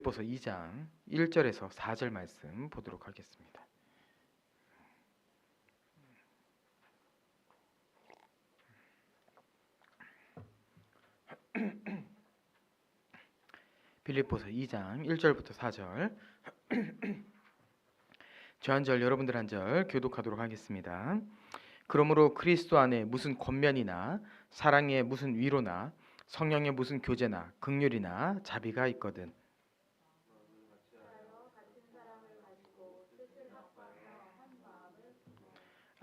빌립보서 2장 1절에서 4절 말씀 보도록 하겠습니다. 빌립보서 2장 1절부터 4절 저 한 절 여러분들 한 절 교독하도록 하겠습니다. 그러므로 그리스도 안에 무슨 권면이나 사랑의 무슨 위로나 성령의 무슨 교제나 긍휼이나 자비가 있거든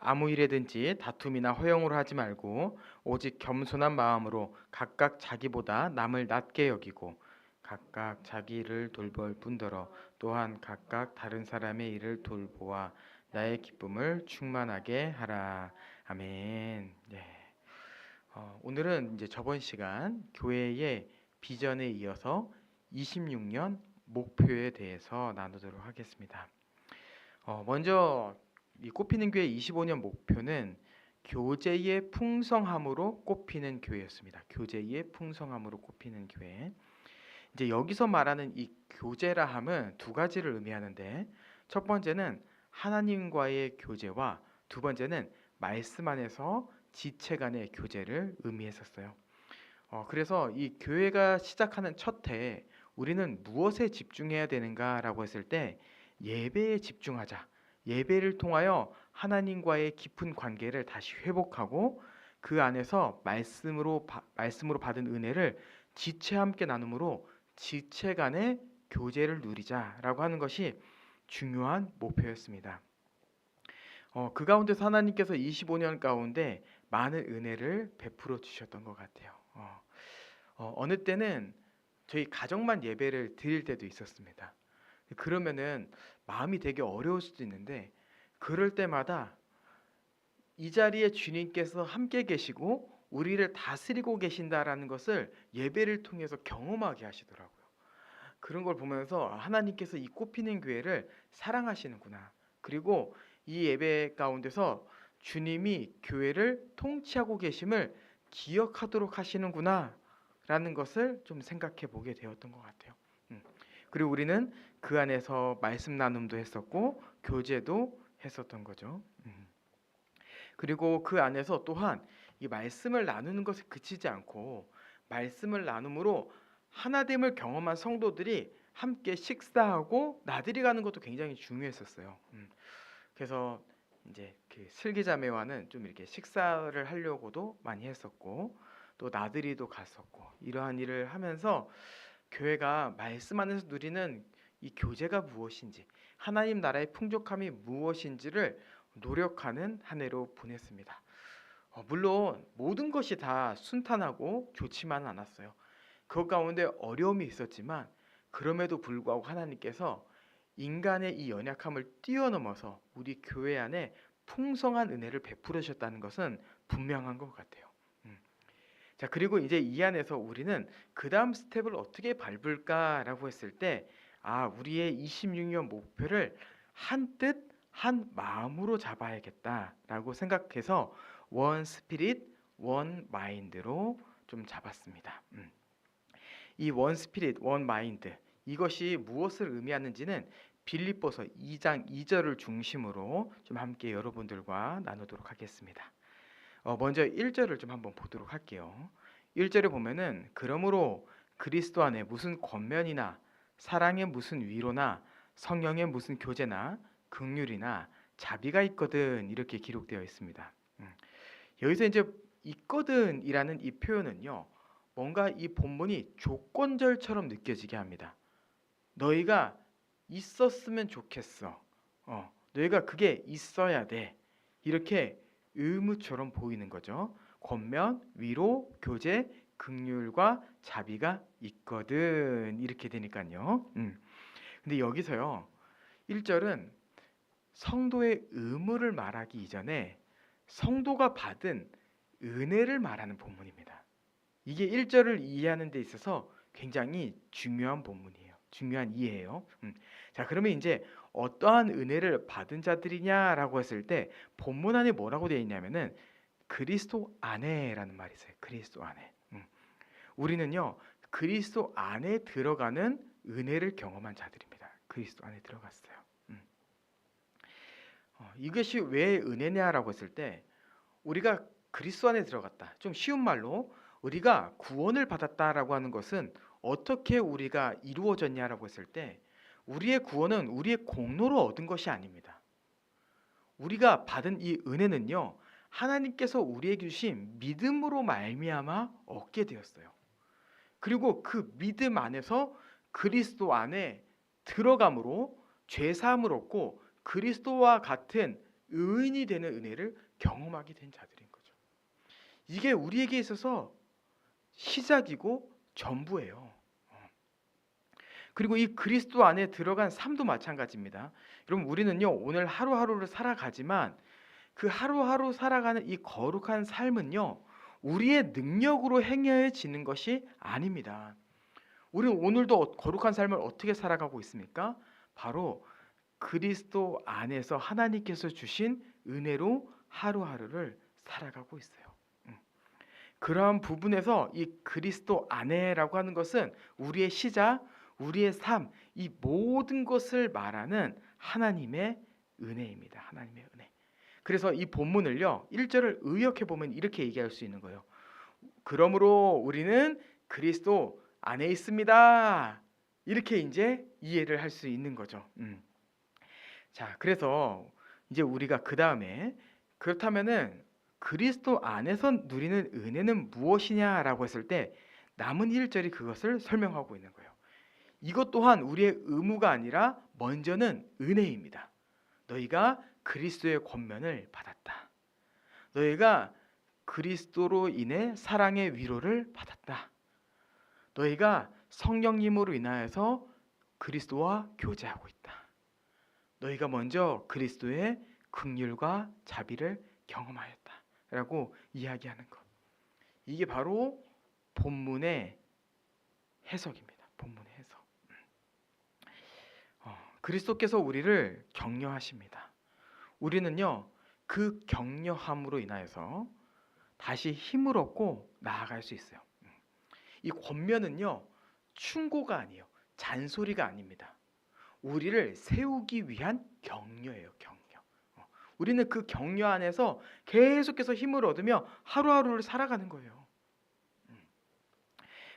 아무 일에든지 다툼이나 허용으로 하지 말고 오직 겸손한 마음으로 각각 자기보다 남을 낮게 여기고 각각 자기를 돌볼 뿐더러 또한 각각 다른 사람의 일을 돌보아 나의 기쁨을 충만하게 하라. 아멘. 네. 오늘은 이제 저번 시간 교회의 비전에 이어서 26년 목표에 대해서 나누도록 하겠습니다. 먼저 이 꽃피는 교회 25년 목표는 교제의 풍성함으로 꽃피는 교회였습니다. 교제의 풍성함으로 꽃피는 교회. 이제 여기서 말하는 이 교제라 함은 두 가지를 의미하는데 첫 번째는 하나님과의 교제와 두 번째는 말씀 안에서 지체 간의 교제를 의미했었어요. 그래서 이 교회가 시작하는 첫 해에 우리는 무엇에 집중해야 되는가라고 했을 때 예배에 집중하자. 예배를 통하여 하나님과의 깊은 관계를 다시 회복하고 그 안에서 말씀으로 받은 은혜를 지체 함께 나눔으로 지체 간의 교제를 누리자라고 하는 것이 중요한 목표였습니다. 그 가운데서 하나님께서 25년 가운데 많은 은혜를 베풀어 주셨던 것 같아요. 어느 때는 저희 가정만 예배를 드릴 때도 있었습니다. 그러면은 마음이 되게 어려울 수도 있는데 그럴 때마다 이 자리에 주님께서 함께 계시고 우리를 다스리고 계신다라는 것을 예배를 통해서 경험하게 하시더라고요. 그런 걸 보면서 하나님께서 이 꽃피는 교회를 사랑하시는구나. 그리고 이 예배 가운데서 주님이 교회를 통치하고 계심을 기억하도록 하시는구나 라는 것을 좀 생각해 보게 되었던 것 같아요. 그리고 우리는 그 안에서 말씀 나눔도 했었고 교제도 했었던 거죠. 그리고 그 안에서 또한 이 말씀을 나누는 것에 그치지 않고 말씀을 나눔으로 하나됨을 경험한 성도들이 함께 식사하고 나들이 가는 것도 굉장히 중요했었어요. 그래서 이제 그 슬기자매와는 좀 이렇게 식사를 하려고도 많이 했었고 또 나들이도 갔었고 이러한 일을 하면서 교회가 말씀 안에서 누리는 이 교제가 무엇인지 하나님 나라의 풍족함이 무엇인지를 노력하는 한 해로 보냈습니다. 물론 모든 것이 다 순탄하고 좋지만은 않았어요. 그 가운데 어려움이 있었지만 그럼에도 불구하고 하나님께서 인간의 이 연약함을 뛰어넘어서 우리 교회 안에 풍성한 은혜를 베풀어 주셨다는 것은 분명한 것 같아요. 자, 그리고 이제 이 안에서 우리는 그 다음 스텝을 어떻게 밟을까라고 했을 때 우리의 26년 목표를 한뜻 한 마음으로 잡아야겠다라고 생각해서 원 스피릿, 원 마인드로 좀 잡았습니다. 이 원 스피릿, 원 마인드 이것이 무엇을 의미하는지는 빌립보서 2장 2절을 중심으로 좀 함께 여러분들과 나누도록 하겠습니다. 먼저 1절을 좀 한번 보도록 할게요. 1절에 보면은 그러므로 그리스도 안에 무슨 권면이나 사랑의 무슨 위로나 성령의 무슨 교제나 긍휼이나 자비가 있거든 이렇게 기록되어 있습니다. 여기서 이제 있거든이라는 이 표현은요. 뭔가 이 본문이 조건절처럼 느껴지게 합니다. 너희가 있었으면 좋겠어. 너희가 그게 있어야 돼. 이렇게 의무처럼 보이는 거죠. 권면, 위로, 교제, 긍휼과 자비가 있거든. 이렇게 되니까요. 근데 여기서요. 1절은 성도의 의무를 말하기 이전에 성도가 받은 은혜를 말하는 본문입니다. 이게 1절을 이해하는 데 있어서 굉장히 중요한 본문이에요. 중요한 이해예요. 자, 그러면 이제 어떠한 은혜를 받은 자들이냐라고 했을 때 본문 안에 뭐라고 되어 있냐면은 그리스도 안에라는 말이 있어요. 그리스도 안에. 우리는요 그리스도 안에 들어가는 은혜를 경험한 자들입니다. 그리스도 안에 들어갔어요. 이것이 왜 은혜냐라고 했을 때 우리가 그리스도 안에 들어갔다. 좀 쉬운 말로 우리가 구원을 받았다라고 하는 것은 어떻게 우리가 이루어졌냐라고 했을 때 우리의 구원은 우리의 공로로 얻은 것이 아닙니다. 우리가 받은 이 은혜는요. 하나님께서 우리에게 주신 믿음으로 말미암아 얻게 되었어요. 그리고 그 믿음 안에서 그리스도 안에 들어감으로 죄 사함을 얻고 그리스도와 같은 의인이 되는 은혜를 경험하게 된 자들인 거죠. 이게 우리에게 있어서 시작이고 전부예요. 그리고 이 그리스도 안에 들어간 삶도 마찬가지입니다. 여러분 우리는요 오늘 하루하루를 살아가지만 그 하루하루 살아가는 이 거룩한 삶은요 우리의 능력으로 행해지는 것이 아닙니다. 우리는 오늘도 거룩한 삶을 어떻게 살아가고 있습니까? 바로 그리스도 안에서 하나님께서 주신 은혜로 하루하루를 살아가고 있어요. 그러한 부분에서 이 그리스도 안에라고 하는 것은 우리의 시작, 우리의 삶, 이 모든 것을 말하는 하나님의 은혜입니다. 하나님의 은혜. 그래서 이 본문을요 1절을 의역해 보면 이렇게 얘기할 수 있는 거예요. 그러므로 우리는 그리스도 안에 있습니다. 이렇게 이제 이해를 할 수 있는 거죠. 자, 그래서 이제 우리가 그 다음에 그렇다면은 그리스도 안에서 누리는 은혜는 무엇이냐라고 했을 때 남은 1절이 그것을 설명하고 있는 거예요. 이것 또한 우리의 의무가 아니라 먼저는 은혜입니다. 너희가 그리스도의 권면을 받았다. 너희가 그리스도로 인해 사랑의 위로를 받았다. 너희가 성령님으로 인하여서 그리스도와 교제하고 있다. 너희가 먼저 그리스도의 긍휼과 자비를 경험하였다. 라고 이야기하는 것. 이게 바로 본문의 해석입니다. 본문의 해석. 그리스도께서 우리를 격려하십니다. 우리는요 그 격려함으로 인하여서 다시 힘을 얻고 나아갈 수 있어요. 이 권면은요 충고가 아니에요. 잔소리가 아닙니다. 우리를 세우기 위한 격려예요. 격려. 우리는 그 격려 안에서 계속해서 힘을 얻으며 하루하루를 살아가는 거예요.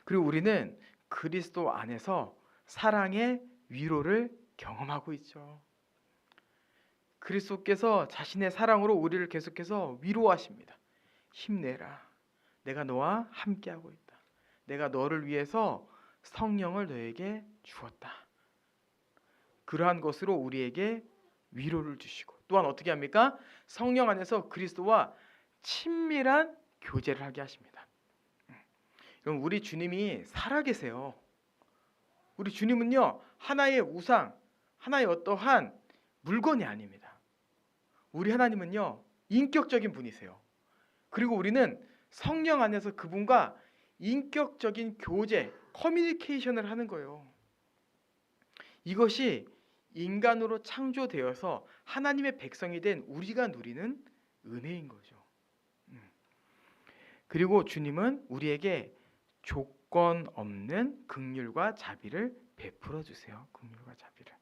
그리고 우리는 그리스도 안에서 사랑의 위로를 경험하고 있죠. 그리스도께서 자신의 사랑으로 우리를 계속해서 위로하십니다. 힘내라. 내가 너와 함께하고 있다. 내가 너를 위해서 성령을 너에게 주었다. 그러한 것으로 우리에게 위로를 주시고 또한 어떻게 합니까? 성령 안에서 그리스도와 친밀한 교제를 하게 하십니다. 그럼 우리 주님이 살아계세요. 우리 주님은요 하나의 우상, 하나의 어떠한 물건이 아닙니다. 우리 하나님은요 인격적인 분이세요. 그리고 우리는 성령 안에서 그분과 인격적인 교제, 커뮤니케이션을 하는 거예요. 이것이 인간으로 창조되어서 하나님의 백성이 된 우리가 누리는 은혜인 거죠. 그리고 주님은 우리에게 조건 없는 긍휼과 자비를 베풀어 주세요. 긍휼과 자비를.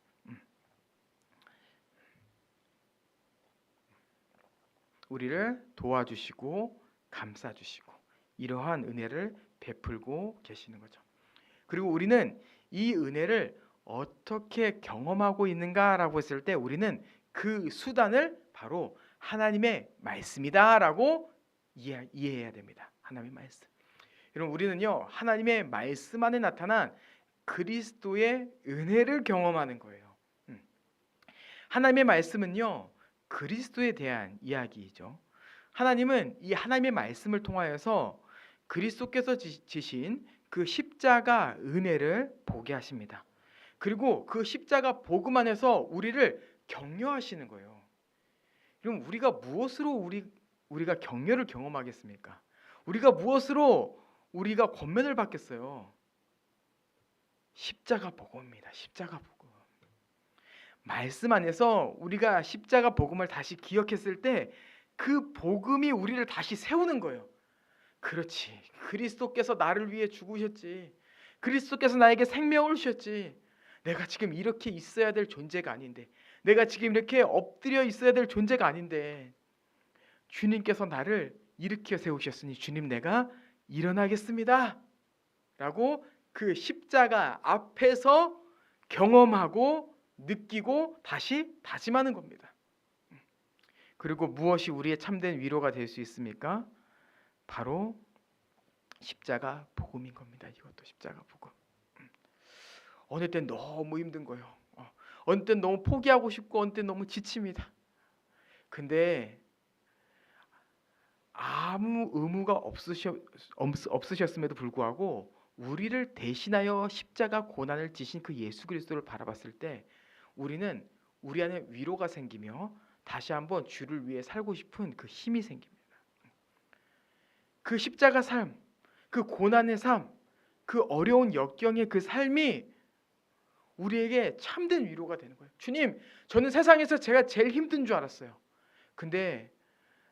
우리를 도와주시고 감싸주시고 이러한 은혜를 베풀고 계시는 거죠. 그리고 우리는 이 은혜를 어떻게 경험하고 있는가라고 했을 때 우리는 그 수단을 바로 하나님의 말씀이다라고 이해해야 됩니다. 하나님의 말씀. 여러분 우리는요 하나님의 말씀 안에 나타난 그리스도의 은혜를 경험하는 거예요. 하나님의 말씀은요 그리스도에 대한 이야기이죠. 하나님은 이 하나님의 말씀을 통하여서 그리스도께서 지신 그 십자가 은혜를 보게 하십니다. 그리고 그 십자가 복음 안에서 우리를 격려하시는 거예요. 그럼 우리가 무엇으로 우리가 격려를 경험하겠습니까? 우리가 무엇으로 우리가 권면을 받겠어요? 십자가 복음입니다. 십자가 복음. 말씀 안에서 우리가 십자가 복음을 다시 기억했을 때 그 복음이 우리를 다시 세우는 거예요. 그렇지. 그리스도께서 나를 위해 죽으셨지. 그리스도께서 나에게 생명을 주셨지. 내가 지금 이렇게 있어야 될 존재가 아닌데, 내가 지금 이렇게 엎드려 있어야 될 존재가 아닌데 주님께서 나를 일으켜 세우셨으니 주님 내가 일어나겠습니다 라고 그 십자가 앞에서 경험하고 느끼고 다시 다짐하는 겁니다. 그리고 무엇이 우리의 참된 위로가 될 수 있습니까? 바로 십자가 복음인 겁니다. 이것도 십자가 복음. 어느 땐 너무 힘든 거예요. 어느 땐 너무 포기하고 싶고 어느 땐 너무 지칩니다. 근데 아무 의무가 없으셨음에도 불구하고 우리를 대신하여 십자가 고난을 지신 그 예수 그리스도를 바라봤을 때 우리는 우리 안에 위로가 생기며 다시 한번 주를 위해 살고 싶은 그 힘이 생깁니다. 그 십자가 삶, 그 고난의 삶, 그 어려운 역경의 그 삶이 우리에게 참된 위로가 되는 거예요. 주님, 저는 세상에서 제가 제일 힘든 줄 알았어요. 근데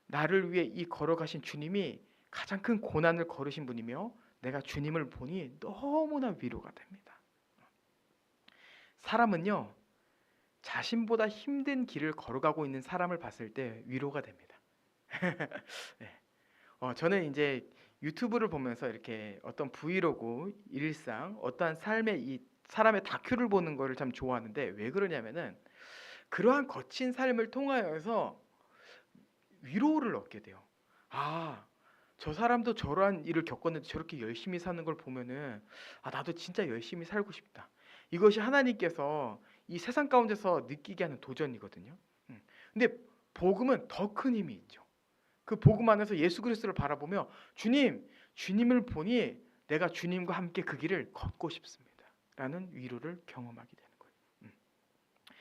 나를 위해 이 걸어가신 주님이 가장 큰 고난을 걸으신 분이며 내가 주님을 보니 너무나 위로가 됩니다. 사람은요, 자신보다 힘든 길을 걸어가고 있는 사람을 봤을 때 위로가 됩니다. 네. 저는 이제 유튜브를 보면서 이렇게 어떤 브이로그, 일상, 어떠한 삶의 이 사람의 다큐를 보는 거를 참 좋아하는데 왜 그러냐면은 그러한 거친 삶을 통하여서 위로를 얻게 돼요. 저 사람도 저러한 일을 겪었는데 저렇게 열심히 사는 걸 보면은 나도 진짜 열심히 살고 싶다. 이것이 하나님께서 이 세상 가운데서 느끼게 하는 도전이거든요. 근데 복음은 더 큰 힘이 있죠. 그 복음 안에서 예수 그리스도를 바라보며 주님을 보니 내가 주님과 함께 그 길을 걷고 싶습니다. 라는 위로를 경험하게 되는 거예요.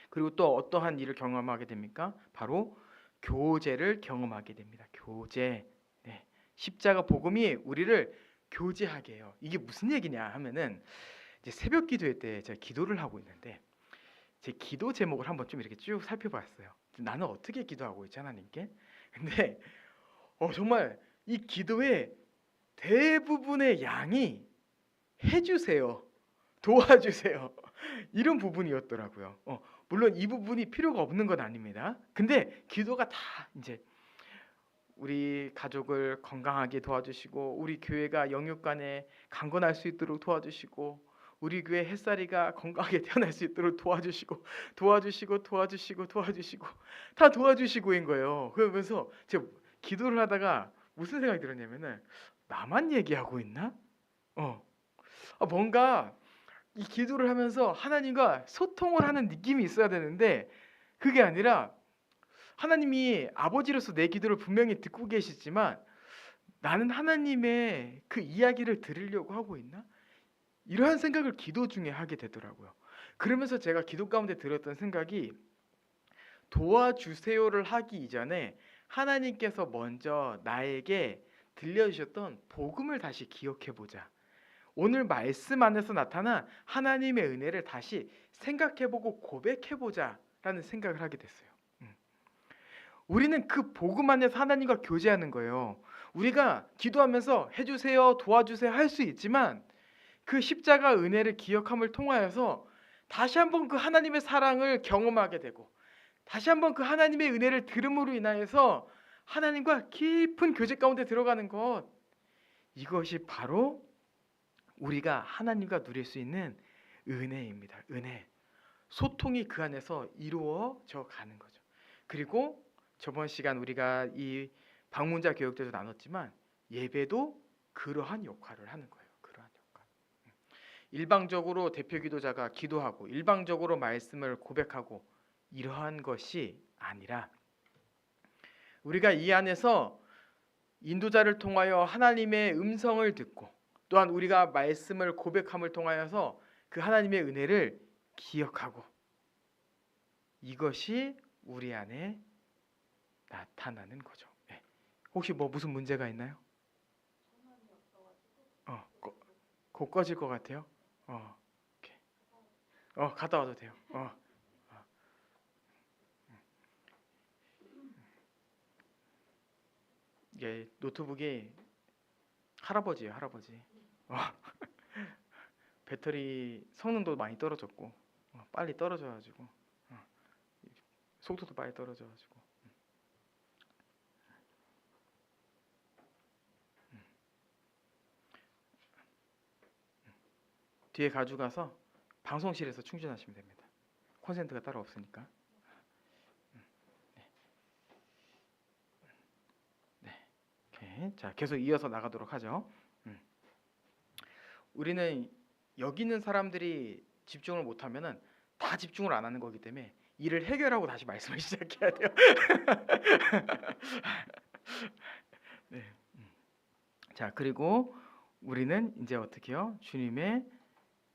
그리고 또 어떠한 일을 경험하게 됩니까? 바로 교제를 경험하게 됩니다. 교제. 네. 십자가 복음이 우리를 교제하게 해요. 이게 무슨 얘기냐 하면은 이제 새벽 기도회 때 제가 기도를 하고 있는데 제 기도 제목을 한번 좀 이렇게 쭉 살펴봤어요. 나는 어떻게 기도하고 있지 하나님께? 근데 정말 이 기도의 대부분의 양이 해주세요, 도와주세요 이런 부분이었더라고요. 물론 이 부분이 필요가 없는 건 아닙니다. 근데 기도가 다 이제 우리 가족을 건강하게 도와주시고 우리 교회가 영육간에 강건할 수 있도록 도와주시고 우리 교회 햇살이가 건강하게 태어날 수 있도록 도와주시고 다 도와주시고인 거예요. 그러면서 제가 기도를 하다가 무슨 생각이 들었냐면은 나만 얘기하고 있나? 뭔가 이 기도를 하면서 하나님과 소통을 하는 느낌이 있어야 되는데 그게 아니라 하나님이 아버지로서 내 기도를 분명히 듣고 계시지만 나는 하나님의 그 이야기를 들으려고 하고 있나? 이러한 생각을 기도 중에 하게 되더라고요. 그러면서 제가 기도 가운데 들었던 생각이 도와주세요를 하기 이전에 하나님께서 먼저 나에게 들려주셨던 복음을 다시 기억해보자. 오늘 말씀 안에서 나타난 하나님의 은혜를 다시 생각해보고 고백해보자 라는 생각을 하게 됐어요. 우리는 그 복음 안에서 하나님과 교제하는 거예요. 우리가 기도하면서 해주세요, 도와주세요 할 수 있지만 그 십자가 은혜를 기억함을 통하여서 다시 한번 그 하나님의 사랑을 경험하게 되고 다시 한번 그 하나님의 은혜를 들음으로 인하여서 하나님과 깊은 교제 가운데 들어가는 것, 이것이 바로 우리가 하나님과 누릴 수 있는 은혜입니다. 은혜. 소통이 그 안에서 이루어져 가는 거죠. 그리고 저번 시간 우리가 이 방문자 교육 때도 나눴지만 예배도 그러한 역할을 하는 거예요. 그러한 역할. 일방적으로 대표 기도자가 기도하고 일방적으로 말씀을 고백하고 이러한 것이 아니라 우리가 이 안에서 인도자를 통하여 하나님의 음성을 듣고 또한 우리가 말씀을 고백함을 통하여서 그 하나님의 은혜를 기억하고 이것이 우리 안에 나타나는 거죠. 네. 혹시 무슨 문제가 있나요? 곧 꺼질 것 같아요. 오케이. 갔다 와도 돼요. 이게 노트북이 할아버지예요, 할아버지. 배터리 성능도 많이 떨어졌고 빨리 떨어져가지고 속도도 빨리 떨어져가지고 뒤에 가져가서 방송실에서 충전하시면 됩니다. 콘센트가 따로 없으니까. 오케이. 자, 계속 이어서 나가도록 하죠. 우리는 여기 있는 사람들이 집중을 못하면은 다 집중을 안 하는 거기 때문에 일을 해결하고 다시 말씀을 시작해야 돼요. 네. 자, 그리고 우리는 이제 어떻게요? 주님의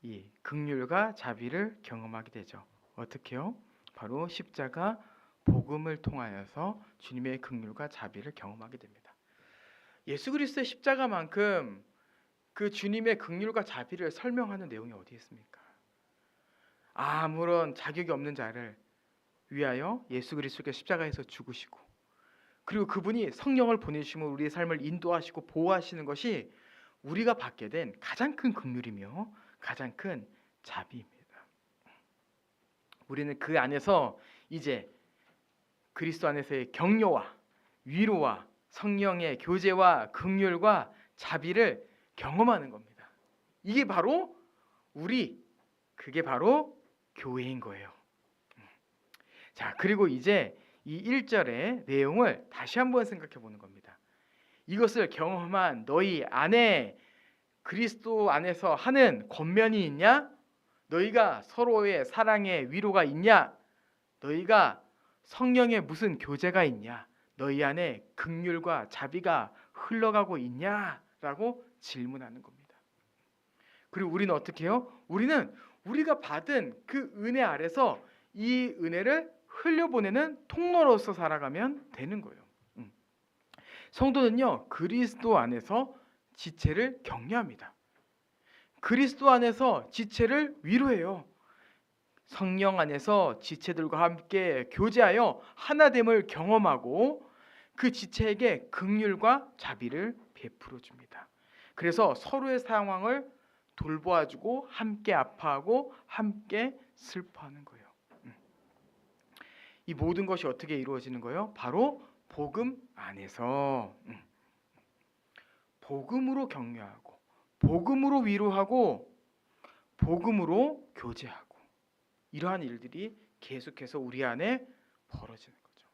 이 긍휼과 자비를 경험하게 되죠. 어떻게요? 바로 십자가 복음을 통하여서 주님의 긍휼과 자비를 경험하게 됩니다. 예수 그리스도의 십자가만큼 그 주님의 긍휼과 자비를 설명하는 내용이 어디 있습니까? 아무런 자격이 없는 자를 위하여 예수 그리스도께서 십자가에서 죽으시고, 그리고 그분이 성령을 보내주시면 우리의 삶을 인도하시고 보호하시는 것이 우리가 받게 된 가장 큰 긍휼이며 가장 큰 자비입니다. 우리는 그 안에서 이제 그리스도 안에서의 격려와 위로와 성령의 교제와 긍휼과 자비를 경험하는 겁니다. 이게 바로 그게 바로 교회인 거예요. 자, 그리고 이제 이 1절의 내용을 다시 한번 생각해 보는 겁니다. 이것을 경험한 너희 안에 그리스도 안에서 하는 권면이 있냐? 너희가 서로의 사랑의 위로가 있냐? 너희가 성령의 무슨 교제가 있냐? 너희 안에 긍휼과 자비가 흘러가고 있냐라고 질문하는 겁니다. 그리고 우리는 어떻게 해요? 우리는 우리가 받은 그 은혜 아래서 이 은혜를 흘려보내는 통로로서 살아가면 되는 거예요. 성도는요, 그리스도 안에서 지체를 격려합니다. 그리스도 안에서 지체를 위로해요. 성령 안에서 지체들과 함께 교제하여 하나됨을 경험하고 그 지체에게 긍휼과 자비를 베풀어 줍니다. 그래서 서로의 상황을 돌보아주고 함께 아파하고 함께 슬퍼하는 거예요. 이 모든 것이 어떻게 이루어지는 거예요? 바로 복음 안에서 복음으로 격려하고 복음으로 위로하고 복음으로 교제하고 이러한 일들이 계속해서 우리 안에 벌어지는 거죠.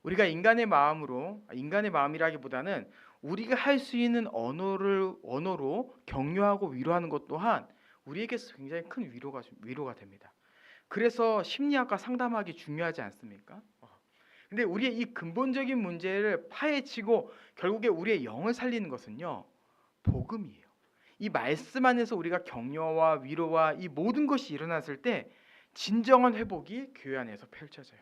우리가 인간의 마음이라기보다는 우리가 할 수 있는 언어로 격려하고 위로하는 것 또한 우리에게 굉장히 큰 위로가 됩니다. 그래서 심리학과 상담하기 중요하지 않습니까? 근데 우리의 이 근본적인 문제를 파헤치고 결국에 우리의 영을 살리는 것은요, 복음이에요. 이 말씀 안에서 우리가 격려와 위로와 이 모든 것이 일어났을 때 진정한 회복이 교회 안에서 펼쳐져요.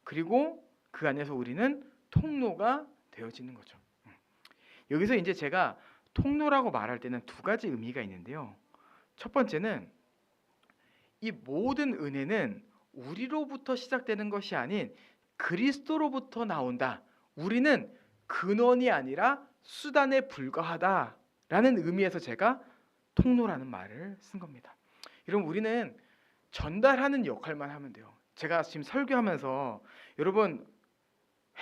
그리고 그 안에서 우리는 통로가 되어지는 거죠. 여기서 이제 제가 통로라고 말할 때는 두 가지 의미가 있는데요. 첫 번째는 이 모든 은혜는 우리로부터 시작되는 것이 아닌 그리스도로부터 나온다. 우리는 근원이 아니라 수단에 불과하다라는 의미에서 제가 통로라는 말을 쓴 겁니다. 여러분, 우리는 전달하는 역할만 하면 돼요. 제가 지금 설교하면서 여러분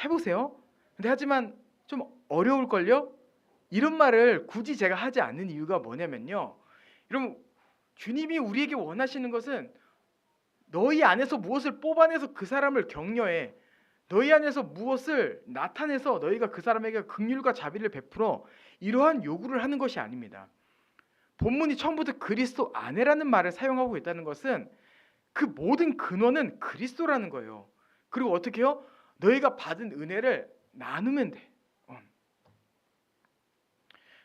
해보세요. 근데 하지만 좀 어려울걸요? 이런 말을 굳이 제가 하지 않는 이유가 뭐냐면요, 여러분, 주님이 우리에게 원하시는 것은 너희 안에서 무엇을 뽑아내서 그 사람을 격려해, 너희 안에서 무엇을 나타내서 너희가 그 사람에게 긍휼과 자비를 베풀어, 이러한 요구를 하는 것이 아닙니다. 본문이 처음부터 그리스도 안에라는 말을 사용하고 있다는 것은 그 모든 근원은 그리스도라는 거예요. 그리고 어떻게 해요? 너희가 받은 은혜를 나누면 돼.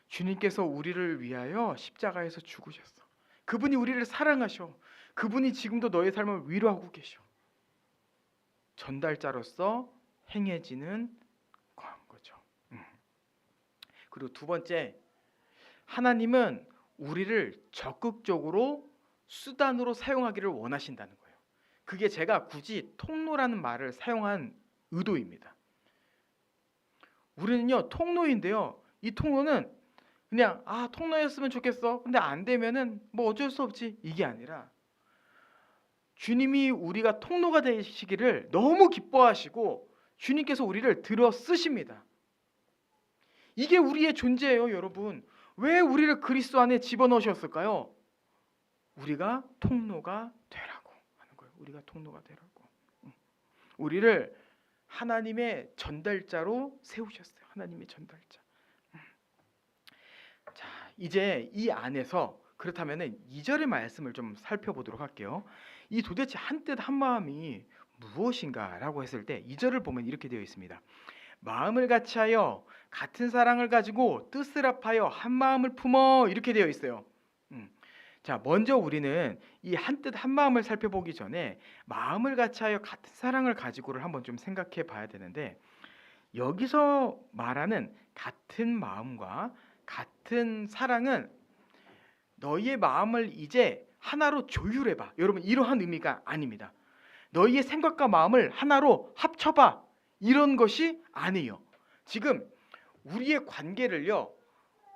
주님께서 우리를 위하여 십자가에서 죽으셨어. 그분이 우리를 사랑하셔. 그분이 지금도 너의 삶을 위로하고 계셔. 전달자로서 행해지는 거죠. 그리고 두 번째, 하나님은 우리를 적극적으로 수단으로 사용하기를 원하신다는 거예요. 그게 제가 굳이 통로라는 말을 사용한 의도입니다. 우리는요, 통로인데요, 이 통로는 그냥 통로였으면 좋겠어, 근데 안 되면은 뭐 어쩔 수 없지, 이게 아니라 주님이 우리가 통로가 되시기를 너무 기뻐하시고 주님께서 우리를 들어 쓰십니다. 이게 우리의 존재예요, 여러분. 왜 우리를 그리스도 안에 집어넣으셨을까요? 우리가 통로가 되라고 하는 거예요. 우리가 통로가 되라고. 우리를 하나님의 전달자로 세우셨어요. 하나님의 전달자. 자, 이제 이 안에서 그렇다면은 2절의 말씀을 좀 살펴보도록 할게요. 이 도대체 한뜻 한마음이 무엇인가라고 했을 때 2절을 보면 이렇게 되어 있습니다. 마음을 같이하여 같은 사랑을 가지고 뜻을 합하여 한 마음을 품어, 이렇게 되어 있어요. 자, 먼저 우리는 이 한뜻 한마음을 살펴보기 전에 마음을 같이하여 같은 사랑을 가지고를 한번 좀 생각해 봐야 되는데, 여기서 말하는 같은 마음과 같은 사랑은 너희의 마음을 이제 하나로 조율해봐, 여러분, 이러한 의미가 아닙니다. 너희의 생각과 마음을 하나로 합쳐봐, 이런 것이 아니에요. 지금 우리의 관계를요,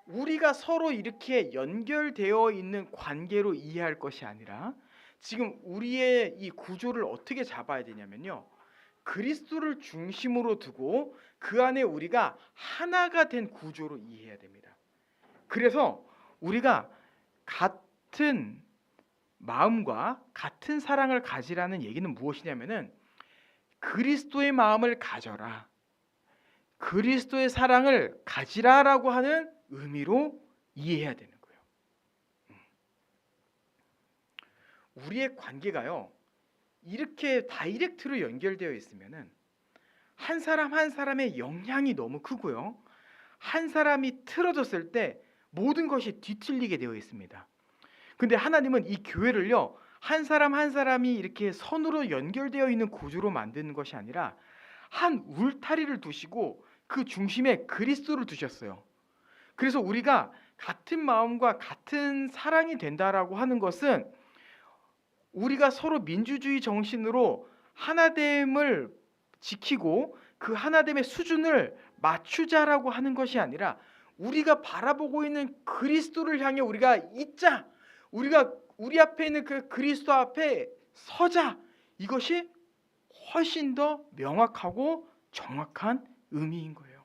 우리가 서로 이렇게 연결되어 있는 관계로 이해할 것이 아니라, 지금 우리의 이 구조를 어떻게 잡아야 되냐면요, 그리스도를 중심으로 두고 그 안에 우리가 하나가 된 구조로 이해해야 됩니다. 그래서 우리가 같은 마음과 같은 사랑을 가지라는 얘기는 무엇이냐면은, 그리스도의 마음을 가져라, 그리스도의 사랑을 가지라라고 하는 의미로 이해해야 되는 거예요. 우리의 관계가요, 이렇게 다이렉트로 연결되어 있으면은 한 사람 한 사람의 영향이 너무 크고요, 한 사람이 틀어졌을 때 모든 것이 뒤틀리게 되어 있습니다. 근데 하나님은 이 교회를요, 한 사람 한 사람이 이렇게 선으로 연결되어 있는 구조로 만드는 것이 아니라 한 울타리를 두시고 그 중심에 그리스도를 두셨어요. 그래서 우리가 같은 마음과 같은 사랑이 된다라고 하는 것은 우리가 서로 민주주의 정신으로 하나됨을 지키고 그 하나됨의 수준을 맞추자라고 하는 것이 아니라, 우리가 바라보고 있는 그리스도를 향해 우리가 있자, 우리가 우리 앞에 있는 그 그리스도 앞에 서자, 이것이 훨씬 더 명확하고 정확한 의미인 거예요.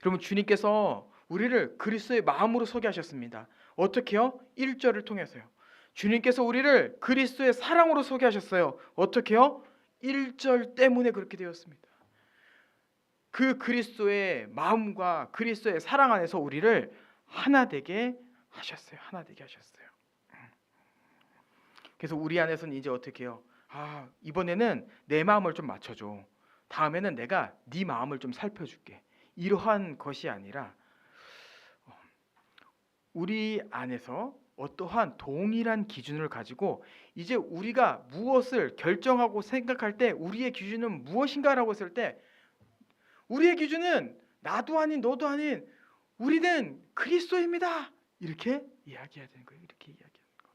여러분, 주님께서 우리를 그리스도의 마음으로 서게 하셨습니다. 어떻게요? 1절을 통해서요. 주님께서 우리를 그리스도의 사랑으로 서게 하셨어요. 어떻게요? 1절 때문에 그렇게 되었습니다. 그 그리스도의 마음과 그리스도의 사랑 안에서 우리를 하나 되게 하셨어요. 하나 되게 하셨어요. 그래서 우리 안에서는 이제 어떻게 해요? 이번에는 내 마음을 좀 맞춰줘, 다음에는 내가 네 마음을 좀 살펴줄게, 이러한 것이 아니라 우리 안에서 어떠한 동일한 기준을 가지고 이제 우리가 무엇을 결정하고 생각할 때 우리의 기준은 무엇인가라고 했을 때, 우리의 기준은 나도 아닌 너도 아닌 우리는 그리스도입니다, 이렇게 이야기해야 되는 거예요. 이렇게 이야기하는 거.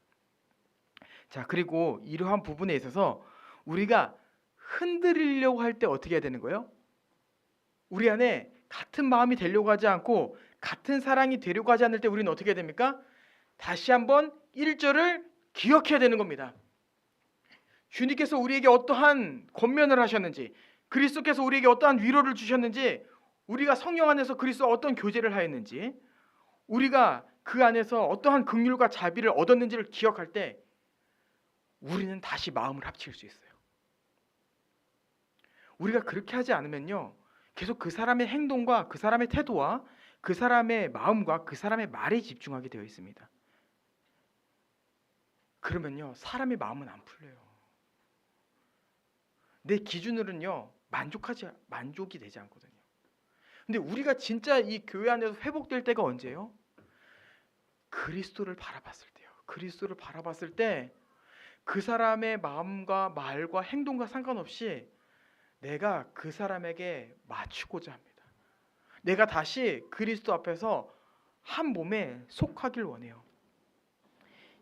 자, 그리고 이러한 부분에 있어서 우리가 흔들리려고 할 때 어떻게 해야 되는 거예요? 우리 안에 같은 마음이 되려고 하지 않고 같은 사랑이 되려고 하지 않을 때 우리는 어떻게 해야 됩니까? 다시 한번 1절을 기억해야 되는 겁니다. 주님께서 우리에게 어떠한 권면을 하셨는지, 그리스도께서 우리에게 어떠한 위로를 주셨는지, 우리가 성령 안에서 그리스도와 어떤 교제를 하였는지, 우리가 그 안에서 어떠한 긍휼과 자비를 얻었는지를 기억할 때 우리는 다시 마음을 합칠 수 있어요. 우리가 그렇게 하지 않으면요, 계속 그 사람의 행동과 그 사람의 태도와 그 사람의 마음과 그 사람의 말에 집중하게 되어 있습니다. 그러면요, 사람의 마음은 안 풀려요. 내 기준으로는요, 만족이 되지 않거든요. 근데 우리가 진짜 이 교회 안에서 회복될 때가 언제예요? 그리스도를 바라봤을 때요. 그리스도를 바라봤을 때 그 사람의 마음과 말과 행동과 상관없이 내가 그 사람에게 맞추고자 합니다. 내가 다시 그리스도 앞에서 한 몸에 속하길 원해요.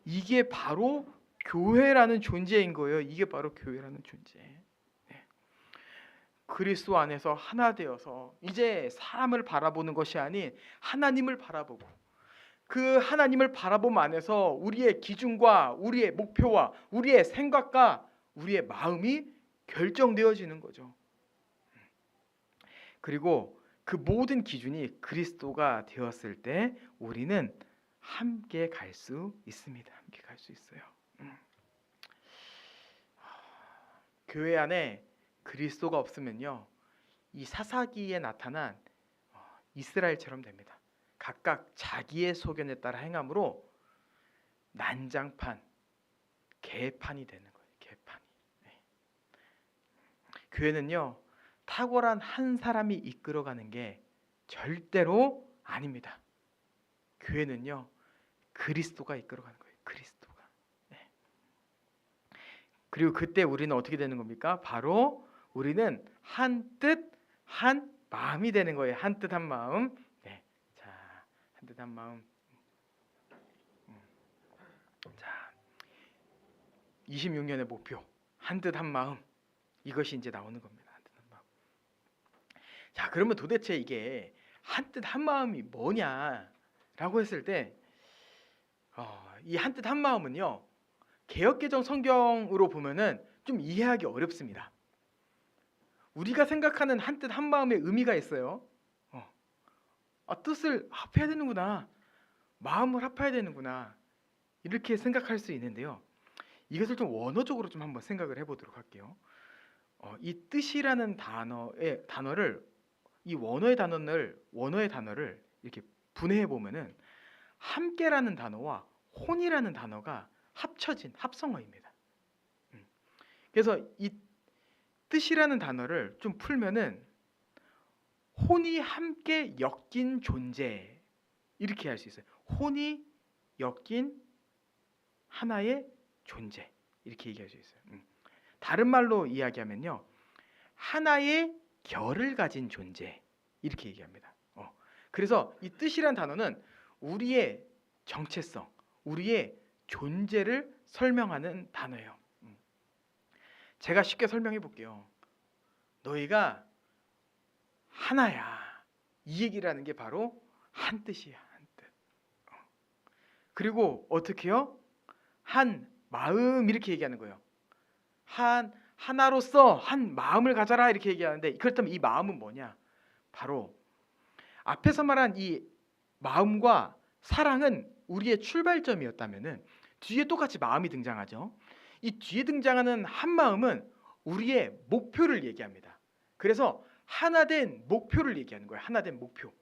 이게 바로 교회라는 존재인 거예요. 이게 바로 교회라는 존재. 그리스도 안에서 하나 되어서 이제 사람을 바라보는 것이 아닌 하나님을 바라보고, 그 하나님을 바라봄 안에서 우리의 기준과 우리의 목표와 우리의 생각과 우리의 마음이 결정되어지는 거죠. 그리고 그 모든 기준이 그리스도가 되었을 때 우리는 함께 갈 수 있습니다. 함께 갈 수 있어요. 교회 안에 그리스도가 없으면요, 이 사사기에 나타난 이스라엘처럼 됩니다. 각각 자기의 소견에 따라 행함으로 난장판, 개판이 되는 거예요. 개판이. 네. 교회는요, 탁월한 한 사람이 이끌어가는 게 절대로 아닙니다. 교회는요, 그리스도가 이끌어가는 거예요. 그리스도가. 네. 그리고 그때 우리는 어떻게 되는 겁니까? 바로 우리는 한 뜻, 한 마음이 되는 거예요. 한 뜻, 한 마음. 네. 자, 한 뜻, 한 마음. 자, 26년의 목표, 한 뜻, 한 마음. 이것이 이제 나오는 겁니다. 한 뜻, 한 마음. 자, 그러면 도대체 이게 한 뜻, 한 마음이 뭐냐라고 했을 때, 이 한 뜻, 한 마음은요, 개역개정 성경으로 보면은 좀 이해하기 어렵습니다. 우리가 생각하는 한 뜻, 한 마음의 의미가 있어요. 뜻을 합해야 되는구나, 마음을 합해야 되는구나, 이렇게 생각할 수 있는데요. 이것을 좀 원어적으로 좀 한번 생각을 해보도록 할게요. 이 뜻이라는 단어를 이 원어의 단어를 이렇게 분해해 보면은 함께라는 단어와 혼이라는 단어가 합쳐진 합성어입니다. 그래서 이 뜻이라는 단어를 좀 풀면은 혼이 함께 엮인 존재, 이렇게 할 수 있어요. 혼이 엮인 하나의 존재, 이렇게 얘기할 수 있어요. 다른 말로 이야기하면요, 하나의 결을 가진 존재, 이렇게 얘기합니다. 그래서 이 뜻이란 단어는 우리의 정체성, 우리의 존재를 설명하는 단어예요. 제가 쉽게 설명해 볼게요. 너희가 하나야, 이 얘기라는 게 바로 한 뜻이야. 한 뜻. 그리고 어떻게요? 한 마음, 이렇게 얘기하는 거예요. 하나로서 한 마음을 가져라, 이렇게 얘기하는데, 그렇다면 이 마음은 뭐냐? 바로 앞에서 말한 이 마음과 사랑은 우리의 출발점이었다면은 뒤에 똑같이 마음이 등장하죠. 이 뒤에 등장하는 한 마음은 우리의 목표를 얘기합니다. 그래서 하나된 목표를 얘기하는 거예요. 하나된 목표.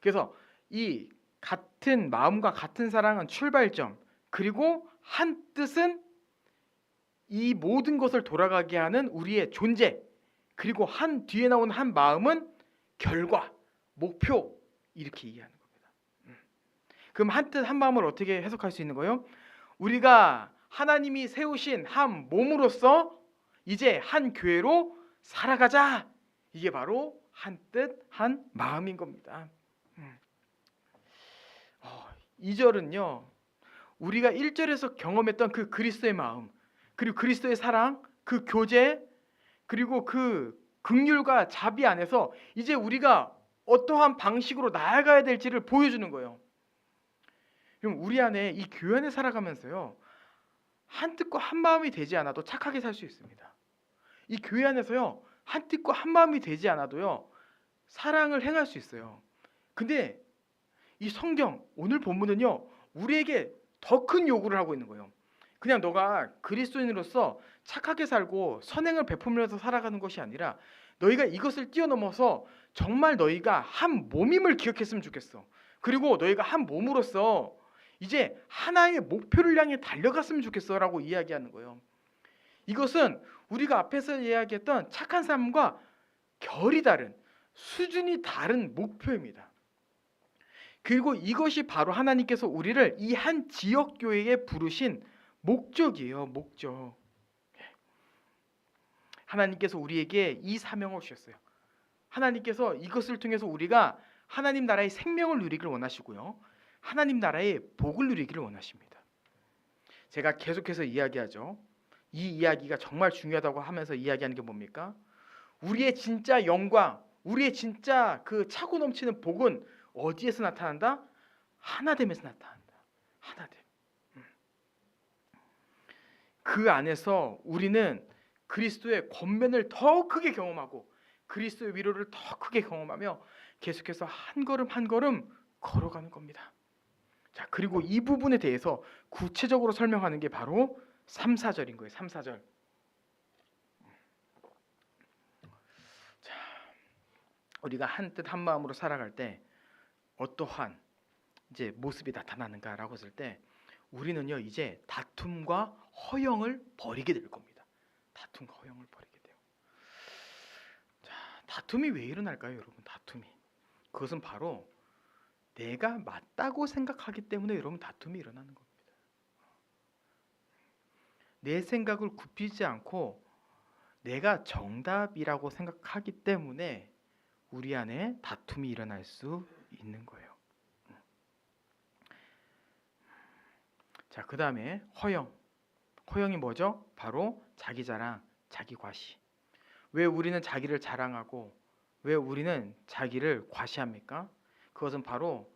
그래서 이 같은 마음과 같은 사랑은 출발점, 그리고 한 뜻은 이 모든 것을 돌아가게 하는 우리의 존재, 그리고 한 뒤에 나온 한 마음은 결과, 목표, 이렇게 이해하는 겁니다. 그럼 한 뜻 한 마음을 어떻게 해석할 수 있는 거예요? 우리가 하나님이 세우신 한 몸으로서 이제 한 교회로 살아가자, 이게 바로 한 뜻 한 마음인 겁니다. 2절은요, 우리가 1절에서 경험했던 그 그리스도의 마음, 그리고 그리스도의 사랑, 그 교제, 그리고 그 긍휼과 자비 안에서 이제 우리가 어떠한 방식으로 나아가야 될지를 보여주는 거예요. 그럼 우리 안에, 이 교회 안에 살아가면서요, 한 뜻과 한 마음이 되지 않아도 착하게 살 수 있습니다. 이 교회 안에서요, 한 뜻과 한 마음이 되지 않아도요, 사랑을 행할 수 있어요. 근데 이 성경 오늘 본문은요, 우리에게 더 큰 요구를 하고 있는 거예요. 그냥 너가 그리스도인으로서 착하게 살고 선행을 베풀면서 살아가는 것이 아니라 너희가 이것을 뛰어넘어서 정말 너희가 한 몸임을 기억했으면 좋겠어. 그리고 너희가 한 몸으로서 이제 하나의 목표를 향해 달려갔으면 좋겠어라고 이야기하는 거예요. 이것은 우리가 앞에서 이야기했던 착한 삶과 결이 다른, 수준이 다른 목표입니다. 그리고 이것이 바로 하나님께서 우리를 이 한 지역 교회에 부르신 목적이에요. 목적. 하나님께서 우리에게 이 사명을 주셨어요. 하나님께서 이것을 통해서 우리가 하나님 나라의 생명을 누리기를 원하시고요, 하나님 나라의 복을 누리기를 원하십니다. 제가 계속해서 이야기하죠. 이 이야기가 정말 중요하다고 하면서 이야기하는 게 뭡니까? 우리의 진짜 영광, 우리의 진짜 그 차고 넘치는 복은 어디에서 나타난다? 하나됨에서 나타난다. 하나됨. 그 안에서 우리는 그리스도의 권면을 더 크게 경험하고 그리스도의 위로를 더 크게 경험하며 계속해서 한 걸음 한 걸음 걸어가는 겁니다. 자, 그리고 이 부분에 대해서 구체적으로 설명하는 게 바로 3, 4절인 거예요. 3, 4절. 자, 우리가 한뜻 한 마음으로 살아갈 때 어떠한 이제 모습이 나타나는가라고 했을 때 우리는요 이제 다툼과 허영을 버리게 될 겁니다. 다툼과 허영을 버리게 돼요. 자, 다툼이 왜 일어날까요, 여러분? 다툼이 그것은 바로 내가 맞다고 생각하기 때문에 여러분 다툼이 일어나는 겁니다. 내 생각을 굽히지 않고 내가 정답이라고 생각하기 때문에 우리 안에 다툼이 일어날 수 있는 거예요. 자, 그 다음에 허영. 허영이 뭐죠? 바로 자기 자랑, 자기 과시. 왜 우리는 자기를 자랑하고 왜 우리는 자기를 과시합니까? 그것은 바로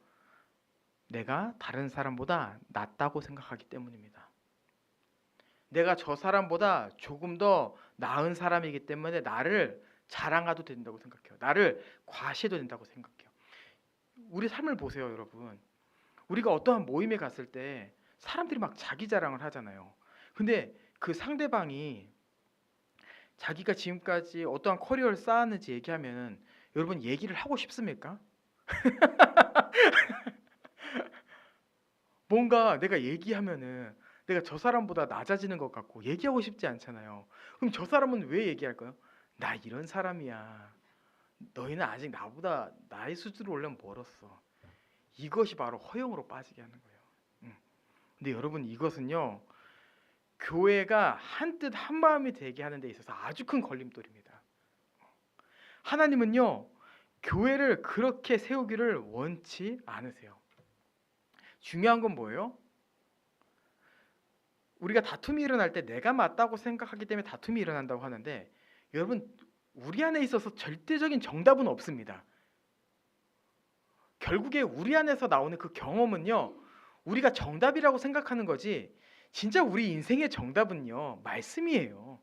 내가 다른 사람보다 낫다고 생각하기 때문입니다. 내가 저 사람보다 조금 더 나은 사람이기 때문에 나를 자랑해도 된다고 생각해요. 나를 과시해도 된다고 생각해요. 우리 삶을 보세요, 여러분. 우리가 어떠한 모임에 갔을 때 사람들이 막 자기 자랑을 하잖아요. 근데 그 상대방이 자기가 지금까지 어떠한 커리어를 쌓았는지 얘기하면 여러분 얘기를 하고 싶습니까? 뭔가 내가 얘기하면은 내가 저 사람보다 낮아지는 것 같고 얘기하고 싶지 않잖아요. 그럼 저 사람은 왜 얘기할까요? 나 이런 사람이야. 너희는 아직 나보다 나의 수준으로 올려면 멀었어. 이것이 바로 허영으로 빠지게 하는 거예요. 근데 여러분 이것은요 교회가 한뜻 한마음이 되게 하는 데 있어서 아주 큰 걸림돌입니다. 하나님은요 교회를 그렇게 세우기를 원치 않으세요. 중요한 건 뭐예요? 우리가 다툼이 일어날 때 내가 맞다고 생각하기 때문에 다툼이 일어난다고 하는데 여러분 우리 안에 있어서 절대적인 정답은 없습니다. 결국에 우리 안에서 나오는 그 경험은요 우리가 정답이라고 생각하는 거지 진짜 우리 인생의 정답은요 말씀이에요.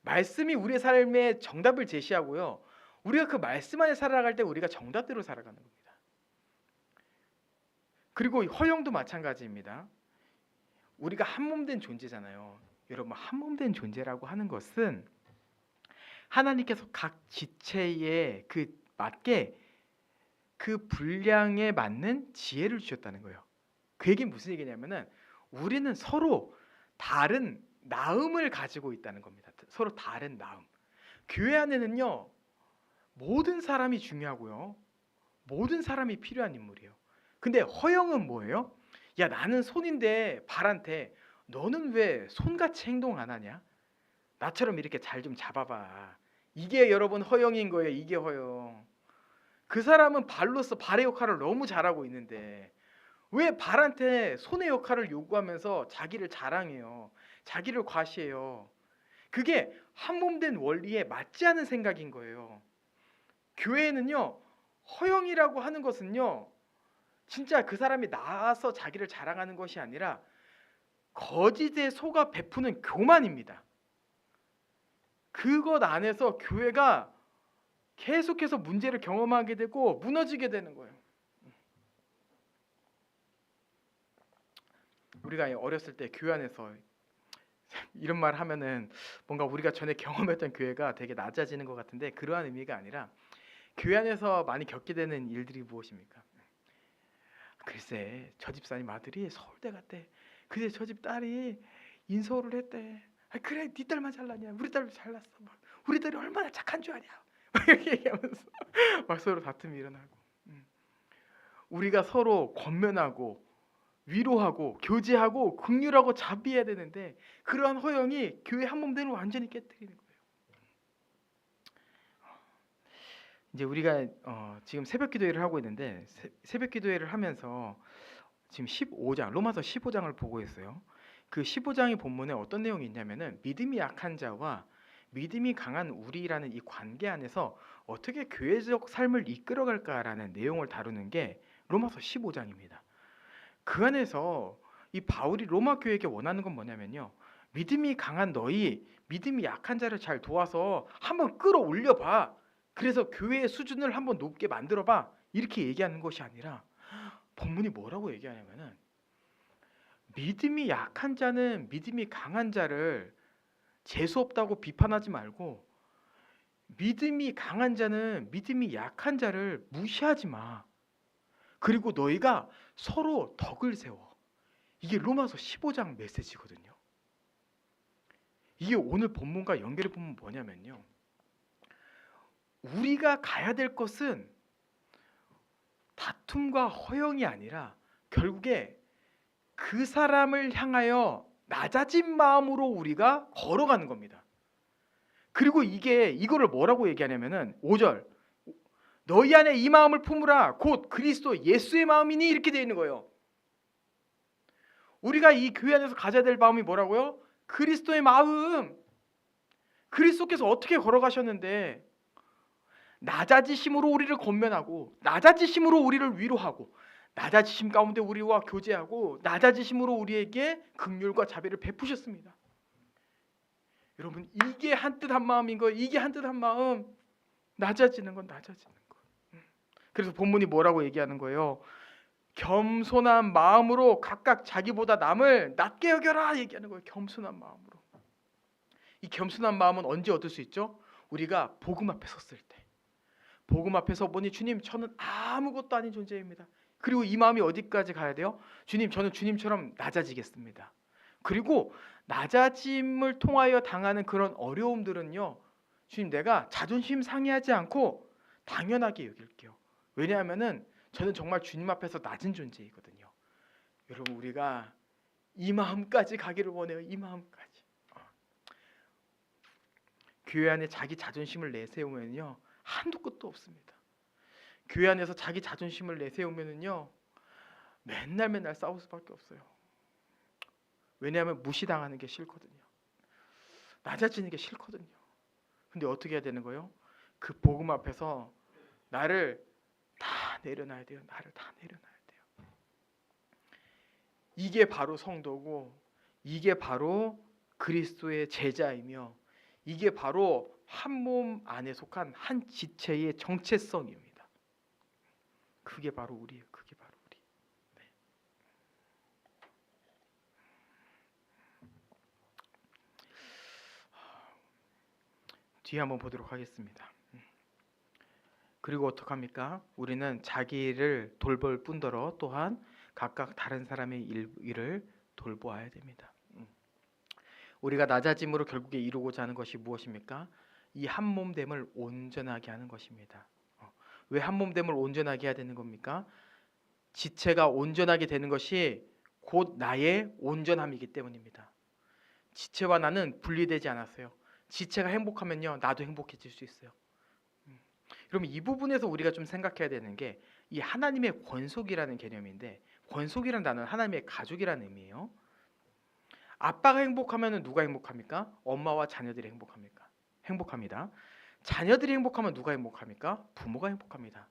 말씀이 우리의 삶의 정답을 제시하고요 우리가 그 말씀 안에 살아갈 때 우리가 정답대로 살아가는 겁니다. 그리고 허영도 마찬가지입니다. 우리가 한몸된 존재잖아요. 여러분 한몸된 존재라고 하는 것은 하나님께서 각 지체에 그 맞게 그 분량에 맞는 지혜를 주셨다는 거예요. 그 얘기는 무슨 얘기냐면은 우리는 서로 다른 나음을 가지고 있다는 겁니다. 서로 다른 나음. 교회 안에는요 모든 사람이 중요하고요 모든 사람이 필요한 인물이에요. 근데 허영은 뭐예요? 야 나는 손인데 발한테 너는 왜 손같이 행동 안 하냐? 나처럼 이렇게 잘 좀 잡아봐. 이게 여러분 허영인 거예요. 이게 허영. 그 사람은 발로서 발의 역할을 너무 잘하고 있는데 왜 발한테 손의 역할을 요구하면서 자기를 자랑해요. 자기를 과시해요. 그게 한몸된 원리에 맞지 않은 생각인 거예요. 교회에는요 허영이라고 하는 것은요 진짜 그 사람이 나와서 자기를 자랑하는 것이 아니라 거짓에 속아 베푸는 교만입니다. 그것 안에서 교회가 계속해서 문제를 경험하게 되고 무너지게 되는 거예요. 우리가 어렸을 때 교회 안에서 이런 말 하면은 뭔가 우리가 전에 경험했던 교회가 되게 낮아지는 것 같은데 그러한 의미가 아니라 교회 안에서 많이 겪게 되는 일들이 무엇입니까? 글쎄 저 집사님 아들이 서울대 갔대. 근데 저 집 딸이 인서울을 했대. 아, 그래 네 딸만 잘났냐? 우리 딸도 잘났어. 막, 우리 딸이 얼마나 착한 줄 아냐? 막 이렇게 얘기하면서 막 서로 다툼이 일어나고 우리가 서로 권면하고 위로하고 교제하고 긍휼하고 자비해야 되는데 그러한 허영이 교회 한몸되는 완전히 깨뜨리는 거예요. 이제 우리가 지금 새벽 기도회를 하고 있는데 새벽 기도회를 하면서 지금 15장 로마서 15장을 보고 있어요. 그 15장의 본문에 어떤 내용이 있냐면은 믿음이 약한 자와 믿음이 강한 우리라는 이 관계 안에서 어떻게 교회적 삶을 이끌어갈까라는 내용을 다루는 게 로마서 15장입니다. 그 안에서 이 바울이 로마 교회에게 원하는 건 뭐냐면요. 믿음이 강한 너희, 믿음이 약한 자를 잘 도와서 한번 끌어올려 봐. 그래서 교회의 수준을 한번 높게 만들어 봐. 이렇게 얘기하는 것이 아니라 본문이 뭐라고 얘기하냐면은 믿음이 약한 자는 믿음이 강한 자를 재수 없다고 비판하지 말고 믿음이 강한 자는 믿음이 약한 자를 무시하지 마. 그리고 너희가 서로 덕을 세워. 이게 로마서 15장 메시지거든요. 이게 오늘 본문과 연결해 보면 뭐냐면요. 우리가 가야 될 것은 다툼과 허영이 아니라 결국에 그 사람을 향하여 낮아진 마음으로 우리가 걸어가는 겁니다. 그리고 이거를 뭐라고 얘기하냐면은 5절 너희 안에 이 마음을 품으라 곧 그리스도 예수의 마음이니 이렇게 되어 있는 거예요. 우리가 이 교회 안에서 가져야 될 마음이 뭐라고요? 그리스도의 마음. 그리스도께서 어떻게 걸어가셨는데 낮아지심으로 우리를 권면하고 낮아지심으로 우리를 위로하고 낮아지심 가운데 우리와 교제하고 낮아지심으로 우리에게 긍휼과 자비를 베푸셨습니다. 여러분 이게 한뜻한 마음인 거예요. 이게 한뜻한 마음. 낮아지는 건 낮아지는 거. 그래서 본문이 뭐라고 얘기하는 거예요? 겸손한 마음으로 각각 자기보다 남을 낮게 여겨라 얘기하는 거예요. 겸손한 마음으로. 이 겸손한 마음은 언제 얻을 수 있죠? 우리가 복음 앞에 섰을 때. 복음 앞에 서 보니 주님 저는 아무것도 아닌 존재입니다. 그리고 이 마음이 어디까지 가야 돼요? 주님 저는 주님처럼 낮아지겠습니다. 그리고 낮아짐을 통하여 당하는 그런 어려움들은요. 주님 내가 자존심 상해하지 않고 당연하게 여길게요. 왜냐하면은 저는 정말 주님 앞에서 낮은 존재이거든요. 여러분 우리가 이 마음까지 가기를 원해요. 이 마음까지. 교회 안에 자기 자존심을 내세우면요. 한도 끝도 없습니다. 교회 안에서 자기 자존심을 내세우면은요. 맨날 싸울 수밖에 없어요. 왜냐하면 무시당하는 게 싫거든요. 낮아지는 게 싫거든요. 근데 어떻게 해야 되는 거예요? 그 복음 앞에서 나를 다 내려놔야 돼요. 나를 다 내려놔야 돼요. 이게 바로 성도고 이게 바로 그리스도의 제자이며 이게 바로 한 몸 안에 속한 한 지체의 정체성입니다. 그게 바로 우리예요. 그게 바로 우리. 네. 뒤에 한번 보도록 하겠습니다. 그리고 어떡합니까? 우리는 자기를 돌볼 뿐더러 또한 각각 다른 사람의 일을 돌보아야 됩니다. 우리가 낮아짐으로 결국에 이루고자 하는 것이 무엇입니까? 이 한몸됨을 온전하게 하는 것입니다. 왜 한몸됨을 온전하게 해야 되는 겁니까? 지체가 온전하게 되는 것이 곧 나의 온전함이기 때문입니다. 지체와 나는 분리되지 않았어요. 지체가 행복하면요 나도 행복해질 수 있어요. 그럼 이 부분에서 우리가 좀 생각해야 되는 게 이 하나님의 권속이라는 개념인데 권속이라는 단어는 하나님의 가족이라는 의미예요. 아빠가 행복하면 누가 행복합니까? 엄마와 자녀들이 행복합니까? 행복합니다. 자녀들이 행복하면 누가 행복합니까? 부모가 행복합니다.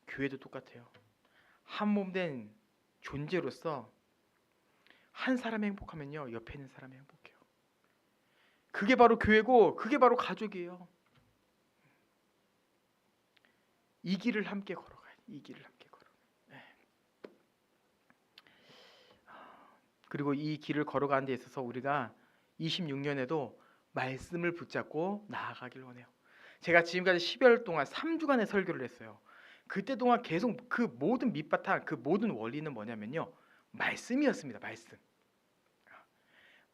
교회도 똑같아요. 한 몸 된 존재로서 한 사람이 행복하면요 옆에 있는 사람이 행복해요. 그게 바로 교회고 그게 바로 가족이에요. 이 길을 함께 걸어가야 돼. 이 길을 함께 걸어. 네. 그리고 이 길을 걸어가는 데 있어서 우리가 26년에도 말씀을 붙잡고 나아가길 원해요. 제가 지금까지 10여일 동안 3주간의 설교를 했어요. 그때 동안 계속 그 모든 밑바탕, 그 모든 원리는 뭐냐면요. 말씀이었습니다.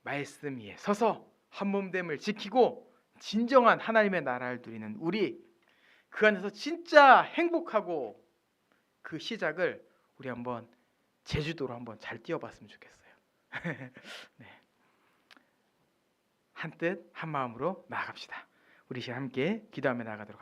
말씀 위에 서서 한몸됨을 지키고 진정한 하나님의 나라를 누리는 우리 그 안에서 진짜 행복하고 그 시작을 우리 한번 제주도로 한번 잘 뛰어봤으면 좋겠어요. 네. 한 뜻 한 마음으로 나아갑시다. 우리 함께 기도하며 나아가도록 하겠습니다.